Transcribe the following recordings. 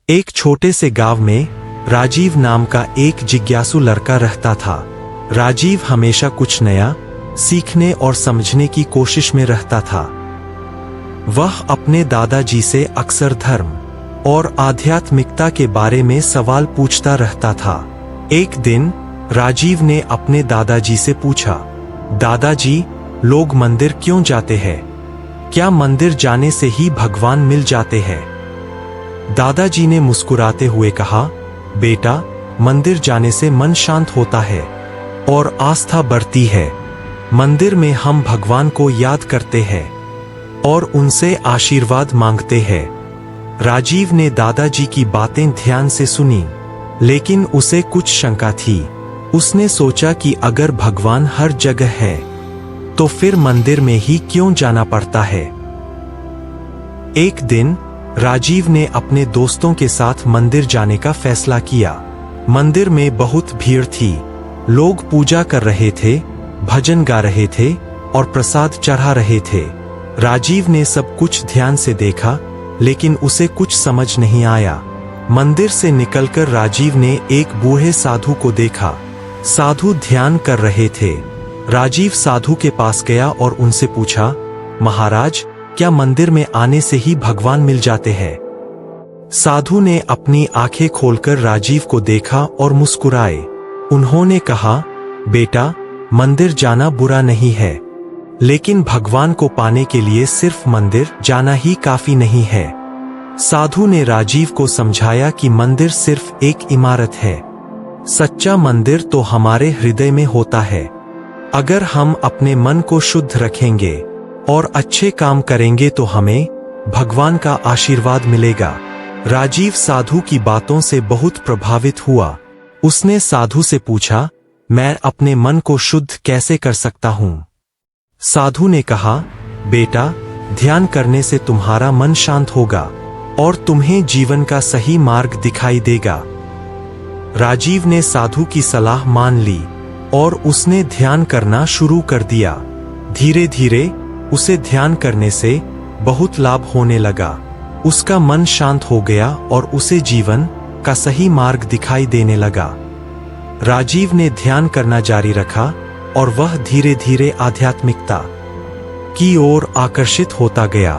एक छोटे से गांव में राजीव नाम का एक जिज्ञासु लड़का रहता था। राजीव हमेशा कुछ नया सीखने और समझने की कोशिश में रहता था। वह अपने दादाजी से अक्सर धर्म और आध्यात्मिकता के बारे में सवाल पूछता रहता था। एक दिन राजीव ने अपने दादाजी से पूछा, दादाजी, लोग मंदिर क्यों जाते हैं? क्या मंदिर जाने से ही भगवान मिल जाते हैं? दादाजी ने मुस्कुराते हुए कहा, बेटा, मंदिर जाने से मन शांत होता है और आस्था बढ़ती है। मंदिर में हम भगवान को याद करते हैं और उनसे आशीर्वाद मांगते हैं। राजीव ने दादाजी की बातें ध्यान से सुनी, लेकिन उसे कुछ शंका थी। उसने सोचा कि अगर भगवान हर जगह है तो फिर मंदिर में ही क्यों जाना पड़ता है। एक दिन राजीव ने अपने दोस्तों के साथ मंदिर जाने का फैसला किया। मंदिर में बहुत भीड़ थी। लोग पूजा कर रहे थे, भजन गा रहे थे और प्रसाद चढ़ा रहे थे। राजीव ने सब कुछ ध्यान से देखा, लेकिन उसे कुछ समझ नहीं आया। मंदिर से निकलकर राजीव ने एक बूढ़े साधु को देखा। साधु ध्यान कर रहे थे। राजीव साधु के पास गया और उनसे पूछा, महाराज, क्या मंदिर में आने से ही भगवान मिल जाते हैं? साधु ने अपनी आंखें खोलकर राजीव को देखा और मुस्कुराए। उन्होंने कहा, बेटा, मंदिर जाना बुरा नहीं है, लेकिन भगवान को पाने के लिए सिर्फ मंदिर जाना ही काफी नहीं है। साधु ने राजीव को समझाया कि मंदिर सिर्फ एक इमारत है। सच्चा मंदिर तो हमारे हृदय में होता है। अगर हम अपने मन को शुद्ध रखेंगे और अच्छे काम करेंगे तो हमें भगवान का आशीर्वाद मिलेगा। राजीव साधु की बातों से बहुत प्रभावित हुआ। उसने साधु से पूछा, मैं अपने मन को शुद्ध कैसे कर सकता हूँ? साधु ने कहा, बेटा, ध्यान करने से तुम्हारा मन शांत होगा और तुम्हें जीवन का सही मार्ग दिखाई देगा। राजीव ने साधु की सलाह मान ली और उसने ध्यान करना शुरू कर दिया। धीरे धीरे उसे ध्यान करने से बहुत लाभ होने लगा। उसका मन शांत हो गया और उसे जीवन का सही मार्ग दिखाई देने लगा। राजीव ने ध्यान करना जारी रखा और वह धीरे धीरे आध्यात्मिकता की ओर आकर्षित होता गया।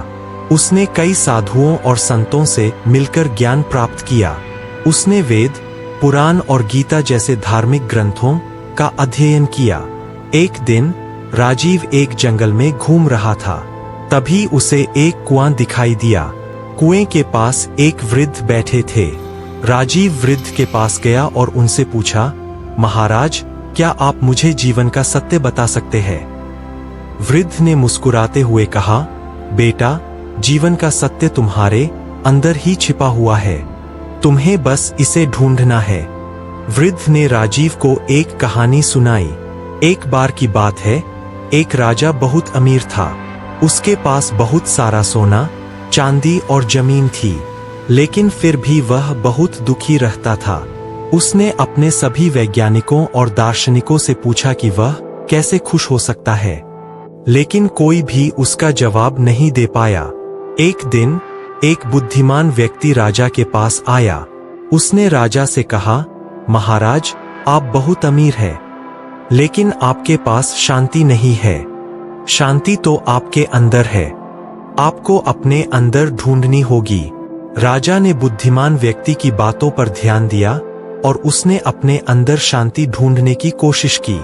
उसने कई साधुओं और संतों से मिलकर ज्ञान प्राप्त किया। उसने वेद, पुराण और गीता जैसे धार्मिक ग्रंथों का अध्ययन किया। एक दिन राजीव एक जंगल में घूम रहा था। तभी उसे एक कुआं दिखाई दिया। कुएं के पास एक वृद्ध बैठे थे। राजीव वृद्ध के पास गया और उनसे पूछा, महाराज, क्या आप मुझे जीवन का सत्य बता सकते हैं? वृद्ध ने मुस्कुराते हुए कहा, बेटा, जीवन का सत्य तुम्हारे अंदर ही छिपा हुआ है। तुम्हें बस इसे ढूंढना है। वृद्ध ने राजीव को एक कहानी सुनाई। एक बार की बात है, एक राजा बहुत अमीर था। उसके पास बहुत सारा सोना, चांदी और जमीन थी, लेकिन फिर भी वह बहुत दुखी रहता था। उसने अपने सभी वैज्ञानिकों और दार्शनिकों से पूछा कि वह कैसे खुश हो सकता है, लेकिन कोई भी उसका जवाब नहीं दे पाया। एक दिन एक बुद्धिमान व्यक्ति राजा के पास आया। उसने राजा से कहा, महाराज, आप बहुत अमीर हैं, लेकिन आपके पास शांति नहीं है। शांति तो आपके अंदर है। आपको अपने अंदर ढूंढनी होगी। राजा ने बुद्धिमान व्यक्ति की बातों पर ध्यान दिया और उसने अपने अंदर शांति ढूंढने की कोशिश की।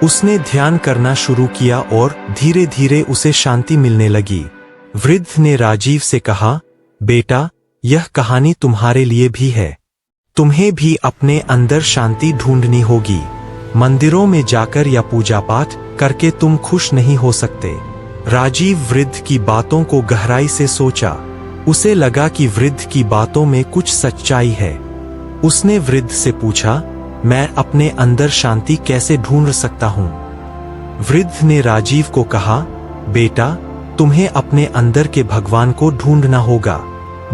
उसने ध्यान करना शुरू किया और धीरे धीरे उसे शांति मिलने लगी। वृद्ध ने राजीव से कहा, बेटा, यह कहानी तुम्हारे लिए भी है। तुम्हें भी अपने अंदर शांति ढूंढनी होगी। मंदिरों में जाकर या पूजा पाठ करके तुम खुश नहीं हो सकते। राजीव वृद्ध की बातों को गहराई से सोचा। उसे लगा कि वृद्ध की बातों में कुछ सच्चाई है। उसने वृद्ध से पूछा, मैं अपने अंदर शांति कैसे ढूंढ सकता हूँ? वृद्ध ने राजीव को कहा, बेटा, तुम्हें अपने अंदर के भगवान को ढूंढना होगा।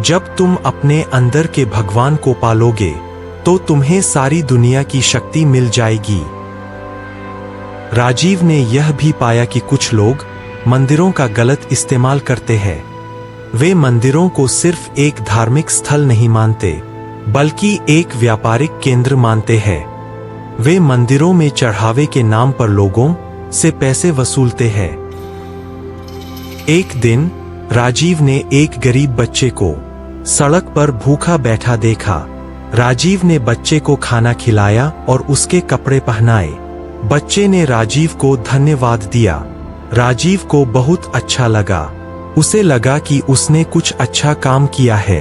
जब तुम अपने अंदर के भगवान को पालोगे तो तुम्हें सारी दुनिया की शक्ति मिल जाएगी। राजीव ने यह भी पाया कि कुछ लोग मंदिरों का गलत इस्तेमाल करते हैं। वे मंदिरों को सिर्फ एक धार्मिक स्थल नहीं मानते, बल्कि एक व्यापारिक केंद्र मानते हैं। वे मंदिरों में चढ़ावे के नाम पर लोगों से पैसे वसूलते हैं। एक दिन राजीव ने एक गरीब बच्चे को सड़क पर भूखा बैठा देखा। राजीव ने बच्चे को खाना खिलाया और उसके कपड़े पहनाए। बच्चे ने राजीव को धन्यवाद दिया। राजीव को बहुत अच्छा लगा। उसे लगा कि उसने कुछ अच्छा काम किया है।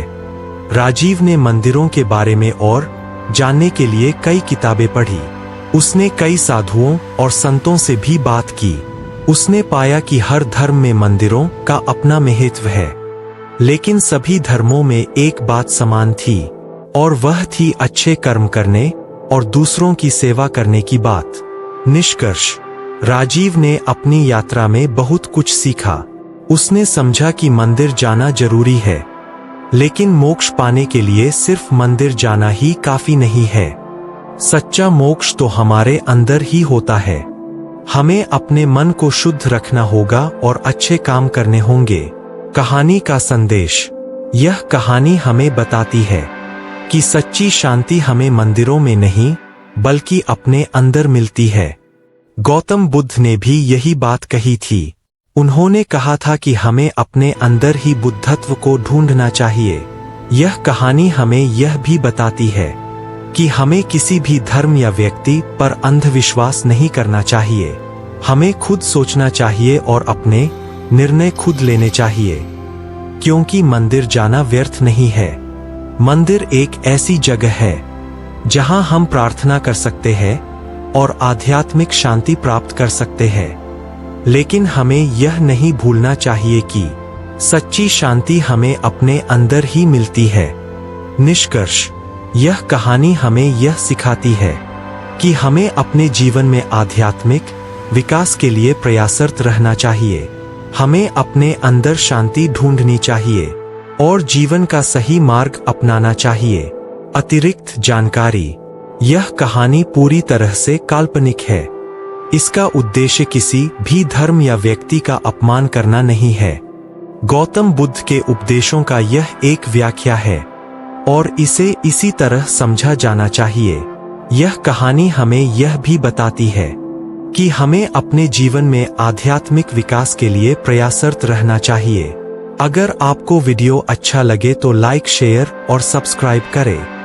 राजीव ने मंदिरों के बारे में और जानने के लिए कई किताबें पढ़ी। उसने कई साधुओं और संतों से भी बात की। उसने पाया कि हर धर्म में मंदिरों का अपना महत्व है, लेकिन सभी धर्मों में एक बात समान थी, और वह थी अच्छे कर्म करने और दूसरों की सेवा करने की बात। निष्कर्ष, राजीव ने अपनी यात्रा में बहुत कुछ सीखा। उसने समझा कि मंदिर जाना जरूरी है, लेकिन मोक्ष पाने के लिए सिर्फ मंदिर जाना ही काफी नहीं है। सच्चा मोक्ष तो हमारे अंदर ही होता है। हमें अपने मन को शुद्ध रखना होगा और अच्छे काम करने होंगे। कहानी का संदेश। यह कहानी हमें बताती है कि सच्ची शांति हमें मंदिरों में नहीं बल्कि अपने अंदर मिलती है। गौतम बुद्ध ने भी यही बात कही थी। उन्होंने कहा था कि हमें अपने अंदर ही बुद्धत्व को ढूंढना चाहिए। यह कहानी हमें यह भी बताती है कि हमें किसी भी धर्म या व्यक्ति पर अंधविश्वास नहीं करना चाहिए। हमें खुद सोचना चाहिए और अपने निर्णय खुद लेने चाहिए, क्योंकि मंदिर जाना व्यर्थ नहीं है। मंदिर एक ऐसी जगह है जहां हम प्रार्थना कर सकते हैं और आध्यात्मिक शांति प्राप्त कर सकते हैं, लेकिन हमें यह नहीं भूलना चाहिए कि सच्ची शांति हमें अपने अंदर ही मिलती है। निष्कर्ष, यह कहानी हमें यह सिखाती है कि हमें अपने जीवन में आध्यात्मिक विकास के लिए प्रयासरत रहना चाहिए। हमें अपने अंदर शांति ढूंढनी चाहिए और जीवन का सही मार्ग अपनाना चाहिए। अतिरिक्त जानकारी। यह कहानी पूरी तरह से काल्पनिक है। इसका उद्देश्य किसी भी धर्म या व्यक्ति का अपमान करना नहीं है। गौतम बुद्ध के उपदेशों का यह एक व्याख्या है और इसे इसी तरह समझा जाना चाहिए। यह कहानी हमें यह भी बताती है कि हमें अपने जीवन में आध्यात्मिक विकास के लिए प्रयासरत रहना चाहिए। अगर आपको वीडियो अच्छा लगे तो लाइक, शेयर और सब्सक्राइब करें।